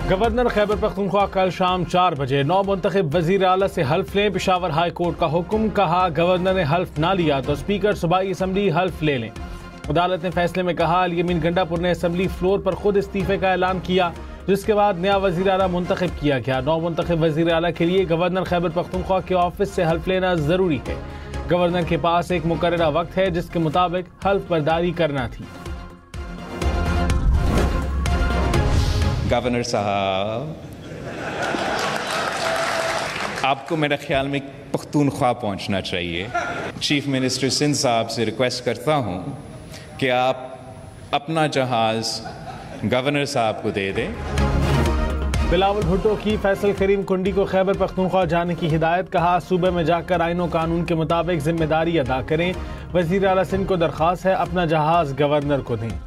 Governor Khyber Pakhtunkhwa कल शाम 4 बजे 9 मुंतखब वजीर आला से हल्फ लें। पेशावर हाई कोर्ट का हुक्म, कहा गवर्नर ने हल्फ ना लिया तो स्पीकर सूबाई असम्बली हल्फ ले लें। अदालत ने फैसले में कहा अल-यमीन गंडापुर ने असम्बली फ्लोर पर खुद इस्तीफे का ऐलान किया, जिसके बाद नया वजीर आला मुंतखब किया गया। 9 मुंतखब वजीर आला के लिए गवर्नर खैबर पख्तूनख्वा के ऑफिस से हल्फ लेना जरूरी है। गवर्नर के पास एक मुकर्ररा वक्त है जिसके मुताबिक हल्फ बर्दारी करना थी। गवर्नर साहब, आपको मेरे ख्याल में पख्तूनख्वा पहुंचना चाहिए। चीफ मिनिस्टर सिंध साहब से रिक्वेस्ट करता हूं कि आप अपना जहाज गवर्नर साहब को दे दें। बिलावल भुट्टो की फैसल करीम कुंडी को खैबर पख्तूनख्वा जाने की हिदायत, कहा सूबे में जाकर आईन और कानून के मुताबिक जिम्मेदारी अदा करें। वजीर आला सिंध को दरख्वास्त है अपना जहाज गवर्नर को दें।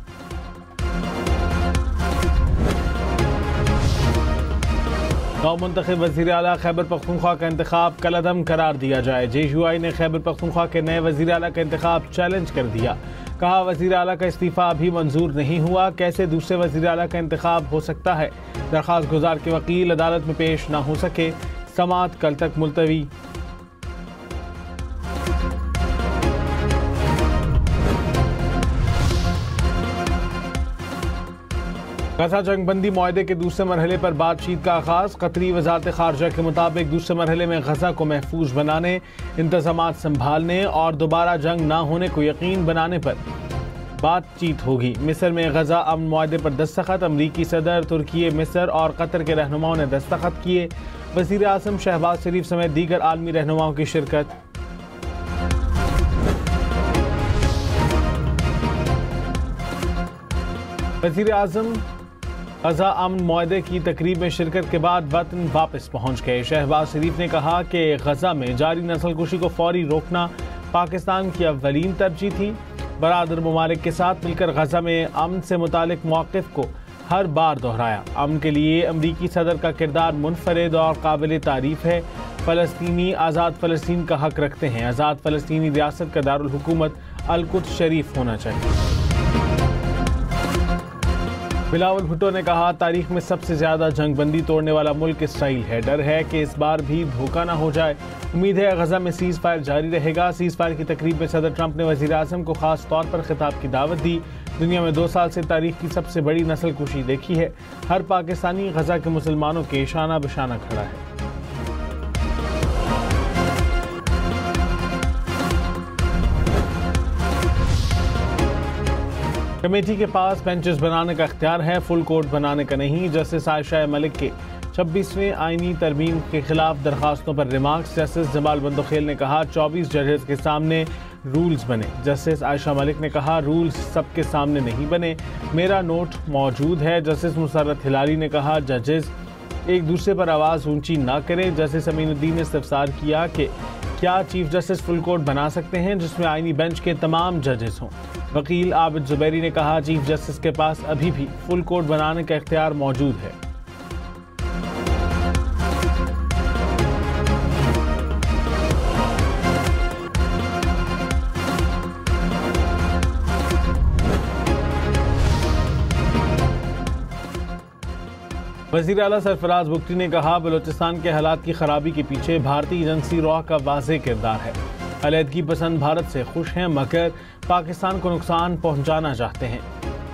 नौ मुंतखब वज़ीर आला खैबर पख्तूनख्वा का इंतखाब कलअदम करार दिया जाए। JUI ने खैबर पख्तूनख्वा के नए वज़ीर आला का इंतखाब चैलेंज कर दिया, कहा वज़ीर आला का इस्तीफ़ा अभी मंजूर नहीं हुआ, कैसे दूसरे वज़ीर आला का इंतखाब हो सकता है। दरख्वास्त गुजार के वकील अदालत में पेश न हो सके, समाअत कल तक मुलतवी। गजा जंगबंदी मुआहदे के दूसरे मरहले पर बातचीत का आगाज। कतरी वजारत खारजा के मुताबिक दूसरे मरहले में गजा को महफूज बनाने, इंतजामात संभालने और दोबारा जंग ना होने को यकीन बनाने पर बातचीत होगी। मिस्र में गजा अमन मुआहदे पर दस्तखत, अमरीकी सदर, तुर्की, मिस्र और कतर के रहनुमाओं ने दस्तखत किए। वज़ीर आज़म शहबाज शरीफ समेत दीगर आलमी रहनुमाओं की शिरकत। वज़ीर आज़म गजा अमन मुआहदे की तकरीब में शिरकत के बाद वतन वापस पहुंच गए। शहबाज शरीफ ने कहा कि गजा में जारी नस्लकुशी को फौरी रोकना पाकिस्तान की अव्वलीन तरजीह थी। बरादर ममालिक के साथ मिलकर गजा में अमन से मुतालिक मौक़िफ़ को हर बार दोहराया। अमन के लिए अमरीकी सदर का किरदार मुनफरिद और काबिल तारीफ़ है। फ़लस्तीनी आज़ाद फ़लस्तीन का हक रखते हैं। आज़ाद फ़लस्तीनी रियासत का दारुल हुकूमत अल-कुद्स शरीफ होना चाहिए। बिलावल भुट्टो ने कहा तारीख में सबसे ज्यादा जंगबंदी तोड़ने वाला मुल्क इसराइल है। डर है कि इस बार भी धोखा ना हो जाए। उम्मीद है गजा में सीज फायर जारी रहेगा। सीज फायर की तकरीब में सदर ट्रंप ने वजीर आज़म को खास तौर पर खिताब की दावत दी। दुनिया में 2 साल से तारीख की सबसे बड़ी नस्ल कुशी देखी है। हर पाकिस्तानी गजा के मुसलमानों के शाना बशाना खड़ा है। कमेटी के पास बेंचेस बनाने का इख्तियार है, फुल कोर्ट बनाने का नहीं। जस्टिस आयशा मलिक के 26वें आईनी तरमीम के खिलाफ दरखास्तों पर रिमार्क्स। जस्टिस जमाल बंदोखेल ने कहा 24 जजेस के सामने रूल्स बने। जस्टिस आयशा मलिक ने कहा रूल्स सबके सामने नहीं बने, मेरा नोट मौजूद है। जस्टिस मुसर्रत हिलाली ने कहा जजेस एक दूसरे पर आवाज़ ऊंची ना करें। जस्टिस अमीनुद्दीन ने इस्तफसार किया कि क्या चीफ जस्टिस फुल कोर्ट बना सकते हैं जिसमें आईनी बेंच के तमाम जजेस हों। वकील आबिद जुबैरी ने कहा चीफ जस्टिस के पास अभी भी फुल कोर्ट बनाने का इख्तियार मौजूद है। वज़ीर आला सरफराज बुगटी ने कहा बलूचिस्तान के हालात की खराबी के पीछे भारतीय एजेंसी रॉ का वाज़ेह किरदार है। अलहदगी पसंद भारत से खुश हैं मगर पाकिस्तान को नुकसान पहुंचाना चाहते हैं।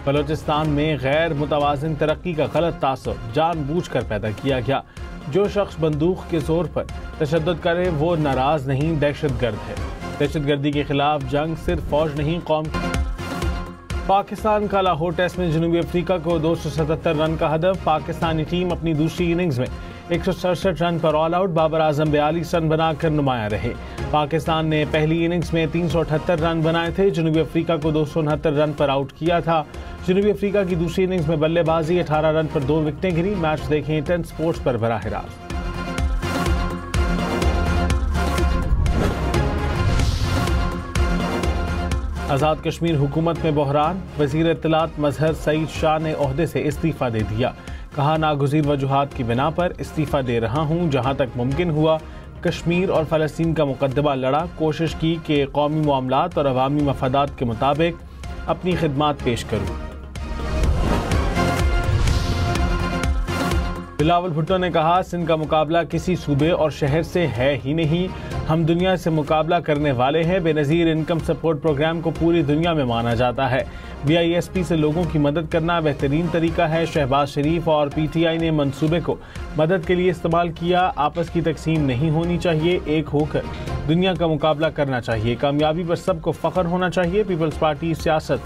बलूचिस्तान में गैर मुतवाज़िन तरक्की का गलत तासुर जानबूझकर पैदा किया गया। जो शख्स बंदूक के जोर पर तशद्दुद करे वो नाराज़ नहीं, दहशतगर्द है। दहशतगर्दी के खिलाफ जंग सिर्फ फौज नहीं कौम। पाकिस्तान का लाहौर टेस्ट में जनूबी अफ्रीका को 277 रन का हदफ। पाकिस्तानी टीम अपनी दूसरी इनिंग्स में 167 रन पर all out. Babar Azam 42 run बनाकर नुमाया रहे। पाकिस्तान ने पहली इनिंग्स में 378 रन बनाए थे। जनूबी अफ्रीका को 269 रन पर आउट किया था। जनूबी अफ्रीका की दूसरी इनिंग्स में बल्लेबाजी 18 रन पर 2 विकेटें गिरी। मैच देखें 10 स्पोर्ट्स पर बराह रास्त। आज़ाद कश्मीर हुकूमत में बहरान। वज़ीर इत्तलात मजहर सईद शाह ने ओहदे से इस्तीफ़ा दे दिया। कहा नागुज़ीर वजूहात की बिना पर इस्तीफ़ा दे रहा हूँ। जहाँ तक मुमकिन हुआ कश्मीर और फ़लस्तीन का मुकद्दमा लड़ा। कोशिश की कि कौमी मामलात और अवामी मफादात के मुताबिक अपनी खिदमात पेश करूँ। बिलावल भुट्टो ने कहा, सिंध का मुकाबला किसी सूबे और शहर से है ही नहीं, हम दुनिया से मुकाबला करने वाले हैं। बेनज़ीर इनकम सपोर्ट प्रोग्राम को पूरी दुनिया में माना जाता है। BISP से लोगों की मदद करना बेहतरीन तरीका है। शहबाज शरीफ और PTI ने मंसूबे को मदद के लिए इस्तेमाल किया। आपस की तकसीम नहीं होनी चाहिए, एक होकर दुनिया का मुकाबला करना चाहिए। कामयाबी पर सबको फ़ख्र होना चाहिए। पीपल्स पार्टी सियासत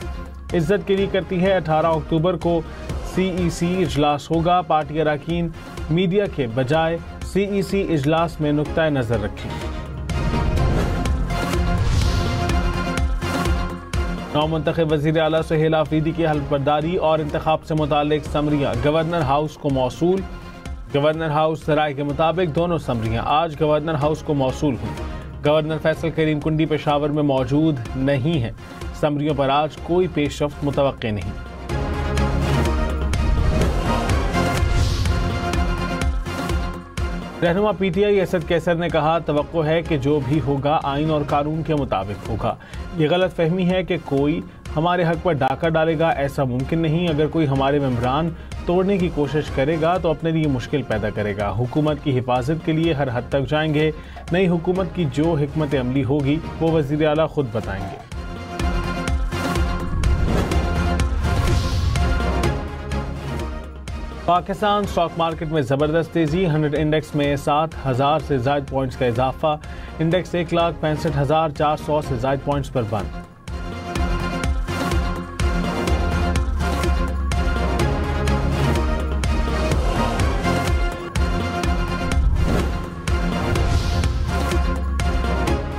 इज्जत के लिए करती है। 18 अक्टूबर को CEC इजलास होगा। पार्टी अरकान मीडिया के बजाय CEC इजलास में नुक्ता नज़र रखें। नौमुंतखब वज़ीर आला सुहेल आफरीदी की हल्फबर्दारी और इंतखाब से मुतालिक समरियाँ गवर्नर हाउस को मौसूल। गवर्नर हाउस राय के मुताबिक दोनों समरियाँ आज गवर्नर हाउस को मौसूल हुई। गवर्नर फैसल करीम कुंडी पेशावर में मौजूद नहीं है। समरियों पर आज कोई पेशरफ्त मुतवक्के नहीं। रहनुमा PTI असद कैसर ने कहा, तवक्को है कि जो भी होगा आइन और कानून के मुताबिक होगा। ये गलत फहमी है कि कोई हमारे हक पर डाका डालेगा, ऐसा मुमकिन नहीं। अगर कोई हमारे मेम्बरान तोड़ने की कोशिश करेगा तो अपने लिए मुश्किल पैदा करेगा। हुकूमत की हिफाजत के लिए हर हद तक जाएंगे। नई हुकूमत की जो हिकमत अमली होगी वो वज़ीर आला खुद बताएंगे। पाकिस्तान स्टॉक मार्केट में ज़बरदस्त तेज़ी। 100 इंडेक्स में 7,000 से ज़ायद पॉइंट्स का इजाफा। इंडेक्स 1,65,400 से ज़ायद पॉइंट्स पर बंद।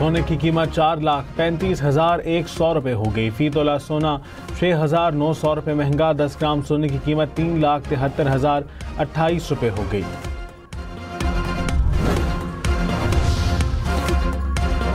सोने की कीमत 4,35,100 रुपये हो गई। फी तोला सोना 6,900 रुपये महंगा। 10 ग्राम सोने की कीमत 3,73,028 रुपये हो गई।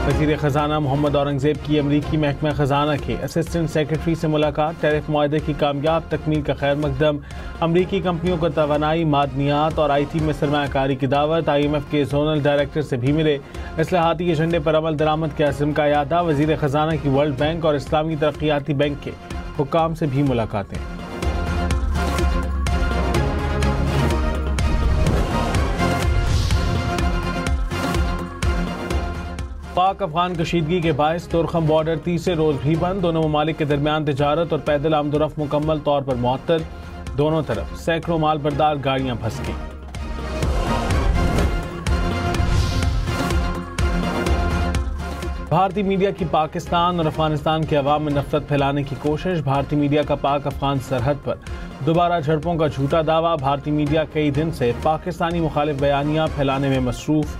वज़ीर ख़ज़ाना मोहम्मद औरंगज़ेब की अमरीकी महकमा ख़ज़ाना के असिस्टेंट सेक्रेटरी से मुलाकात। टैरिफ मुआहदे की कामयाब तकमील का खैर मकदम। अमरीकी कंपनियों को तवानाई, मादनियात और IT में सरमायाकारी की दावत। IMF के जोनल डायरेक्टर से भी मिले। इस्लाहाती एजेंडे पर अमल दरामद के अज़्म का यादा। वज़ीर ख़ज़ाना की वर्ल्ड बैंक और इस्लामी तरक्याती बैंक के हुक्काम से भी मुलाकातें। पाक अफगान कशीदगी के बायस तुरखम बॉर्डर तीसरे रोज भी बंद। दोनों ममालिक के दरमियान तिजारत और पैदल आमदोरफ्त मुकम्मल तौर पर मुअत्तल। दोनों तरफ सैकड़ों माल बरदार गाड़ियां फंस गईं। भारतीय मीडिया की पाकिस्तान और अफगानिस्तान के अवाम में नफरत फैलाने की कोशिश। भारतीय मीडिया का पाक अफगान सरहद पर दोबारा झड़पों का झूठा दावा। भारतीय मीडिया कई दिन से पाकिस्तानी मुखालिफ बयानियां फैलाने में मसरूफ।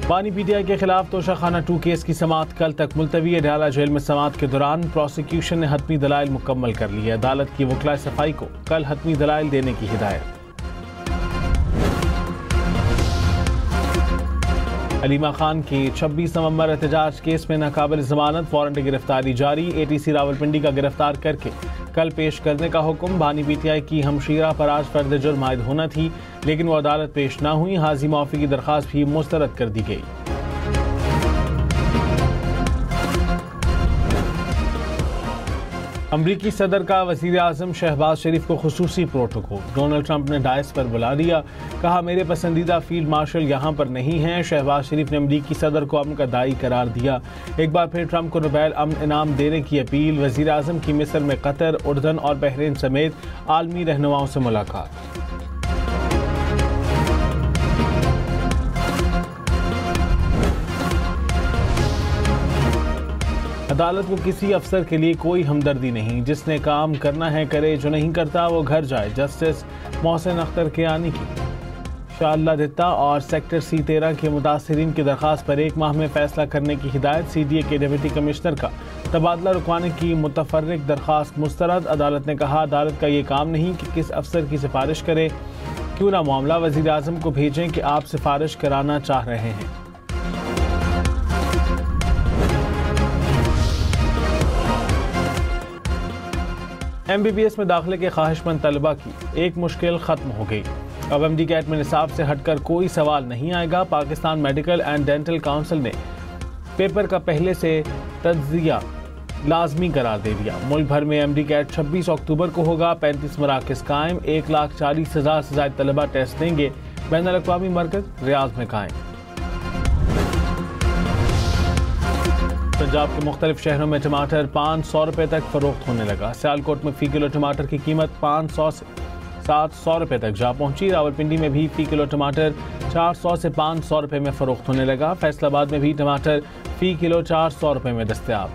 बानी PTI के खिलाफ तोशाखाना 2 केस की समाअत कल तक मुलतवी। अडयाला जेल में समाअत के दौरान प्रोसिक्यूशन ने हतमी दलाइल मुकम्मल कर लिए। अदालत की वकलाए सफाई को कल हतमी दलाइल देने की हिदायत। अलीमा खान के 26 नवंबर एहतजाज केस में नाकाबिल जमानत वारंट गिरफ्तारी जारी। ATC रावलपिंडी का गिरफ्तार करके कल पेश करने का हुक्म। बानी PTI की हमशीरा पर आज फर्द जुर्म आयद होना थी, लेकिन वो अदालत पेश ना हुई। हाजी माफी की दरख्वास्त भी मुस्तरद कर दी गई। अमरीकी सदर का वज़ीर आज़म शहबाज शरीफ को खुसूसी प्रोटोकॉल। डोनाल्ड ट्रंप ने डायस पर बुला लिया। कहा, मेरे पसंदीदा फील्ड मार्शल यहाँ पर नहीं हैं। शहबाज शरीफ ने अमरीकी सदर को अमन का दाई करार दिया। एक बार फिर ट्रंप को नोबेल अमन इनाम देने की अपील। वज़ीर आज़म की मिस्र में कतर, उर्दन और बहरीन समेत आलमी रहनुमाओं से मुलाकात। अदालत को किसी अफसर के लिए कोई हमदर्दी नहीं। जिसने काम करना है करे, जो नहीं करता वो घर जाए। जस्टिस मोहसिन अख्तर के आने की शाह दित्ता और सेक्टर C13 के मुतासरीन की दरख्वास्त पर 1 माह में फैसला करने की हिदायत। CDA के डिप्टी कमिश्नर का तबादला रुकवाने की मुतफर्रिक दरख्वास्त मुस्तरद। अदालत ने कहा, अदालत का ये काम नहीं कि किस अफसर की सिफारिश करे। क्यों ना मामला वज़ीर आज़म को भेजें कि आप सिफारिश कराना चाह रहे हैं। MBBS में दाखिले के ख्वाहिशमंद तलबा की एक मुश्किल खत्म हो गई। अब MD कैट में निसाब से हटकर कोई सवाल नहीं आएगा। Pakistan medical and dental council ने पेपर का पहले से तज्जिया लाजमी करार दे दिया। मुल्क भर में MD कैट 26 अक्टूबर को होगा। 35 मराकज़ कायम। 1,40,000 से ज़ायद तलबा टेस्ट देंगे। बैनुल-अक़वामी मरकज़ रियाद में कायम। पंजाब के मुख्तलिफ शहरों में टमाटर 500 रुपये तक फरोख्त होने लगा। सियालकोट में फ़ी किलो टमाटर की कीमत 500 से 700 रुपये तक जा पहुंची। रावलपिंडी में भी फ़ी किलो टमाटर 400 से 500 रुपये में फरोख्त होने लगा। फैसलाबाद में भी टमाटर फ़ी किलो 400 रुपये में दस्तयाब।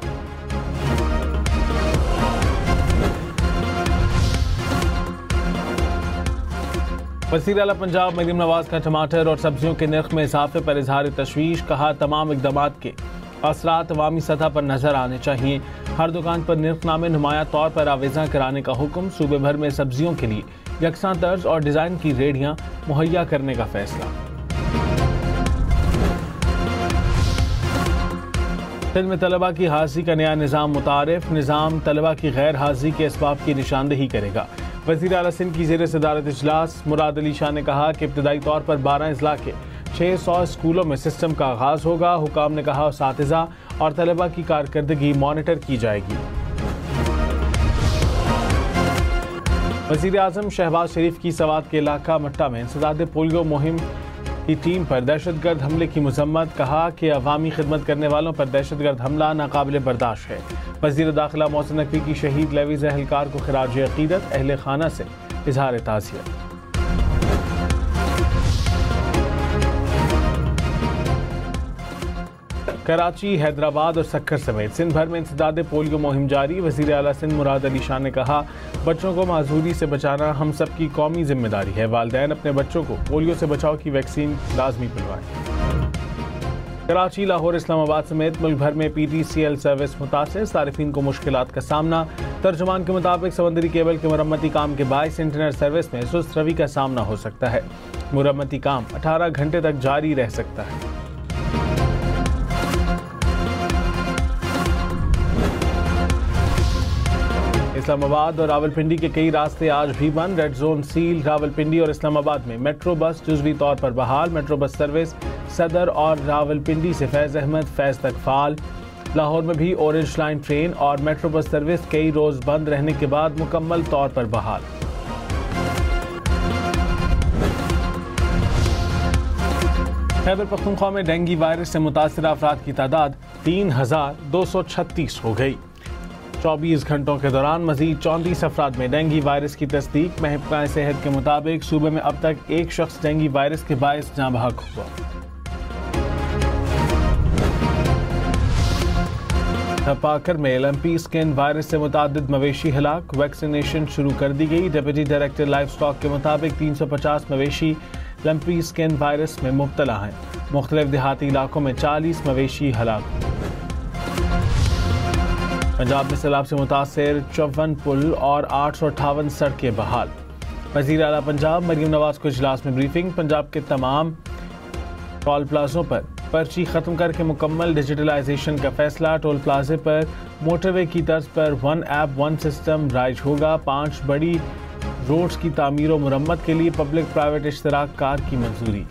वज़ीर आला पंजाब मरीम नवाज का टमाटर और सब्जियों के नर्ख में इजाफे पर इजहार तशवीश। कहा, तमाम इक़दामात के असरात अवामी सतह पर नजर आने चाहिए। हर दुकान पर निर्खनामे नुमाया तौर पर आवेज़ा कराने का हुक्म। सूबे भर में सब्जियों के लिए यकसां तर्ज और डिज़ाइन की रेहड़ियाँ मुहैया करने का फैसला। सिंध में तलबा की हाजिरी का नया निज़ाम मुतारिफ। निज़ाम तलबा की गैर हाजिरी के असबाब की निशानदेही करेगा। वज़ीर आला सिंध की ज़ेर सदारत इजलास मुराद अली शाह ने कहा कि इब्तदाई तौर पर 12 अजला के 600 स्कूलों में सिस्टम का आगाज होगा। हुकाम ने कहा, उसातिज़ा और तलबा की कारकर्दगी मॉनिटर की जाएगी। वज़ीर आज़म शहबाज शरीफ की सवात के इलाका मट्टा में इंसदाद पोलियो मुहिम की टीम पर दहशतगर्द हमले की मजम्मत। कहा कि अवामी खिदमत करने वालों पर दहशतगर्द हमला नाकाबिल बर्दाश्त है। वज़ीर दाखिला मोहसिन नकवी की शहीद लेवीज़ एहलकार को खिराज अक़ीदत। अहले खाना से इजहार ताज़ियत। कराची, हैदराबाद और सक्कर समेत सिंध भर में इंसदाद पोलियो मुहिम जारी। वज़ीर आला सिंध मुराद अली शाह ने कहा, बच्चों को माजूरी से बचाना हम सब की कौमी जिम्मेदारी है। वालिदैन अपने बच्चों को पोलियो से बचाव की वैक्सीन लाजमी पिलवाएं। कराची, लाहौर, इस्लामाबाद समेत मुल्क भर में PTCL सर्विस मुतासिर। सारिफीन को मुश्किलात का सामना। तर्जुमान के मुताबिक समंदरी केबल के मरम्मती काम के बायस इंटरनेट सर्विस में सुस्त रवि का सामना हो सकता है। मरम्मती काम 18 घंटे तक जारी रह सकता है। इस्लामाबाद और रावलपिंडी के कई रास्ते आज भी बंद। Red zone seal. रावलपिंडी और इस्लामाबाद में मेट्रो बस जुज़वी तौर पर बहाल। मेट्रो बस सर्विस सदर और रावलपिंडी से फैज़ अहमद फैज़ तक फ़ाल। लाहौर में भी ऑरेंज लाइन ट्रेन और मेट्रो बस सर्विस कई रोज़ बंद रहने के बाद मुकम्मल तौर पर बहाल। खैबर पख्तूनख्वा में डेंगू वायरस से मुतासिर अफराद की तादाद 3,236 हो गई। 24 घंटों के दौरान मजीद 34 अफराद में डेंगू वायरस की तस्दीक। महकमा सेहत के मुताबिक सूबे में अब तक एक शख्स डेंगू वायरस के बायस जाँ बहक हुआ। पाकर में लंपी स्किन वायरस से मुतादिद मवेशी हलाक। वैक्सीनेशन शुरू कर दी गई। डिप्टी डायरेक्टर लाइफ स्टॉक के मुताबिक 350 मवेशी लंपी स्किन वायरस में मुब्तला हैं। मुख्तलिफ देहाती इलाकों में 40 मवेशी हलाक। पंजाब में सैलाब से मुतासिर 54 पुल और 858 सड़कें बहाल। वज़ीर आला पंजाब मरीम नवाज को इजलास में ब्रीफिंग। पंजाब के तमाम टोल प्लाजों पर पर्ची खत्म करके मुकम्मल डिजिटलाइजेशन का फैसला। टोल प्लाजे पर मोटरवे की तर्ज पर 1 ऐप 1 सिस्टम राइज होगा। 5 बड़ी रोड्स की तामीर और मुरम्मत के लिए पब्लिक प्राइवेट इश्तराक कार की मंजूरी।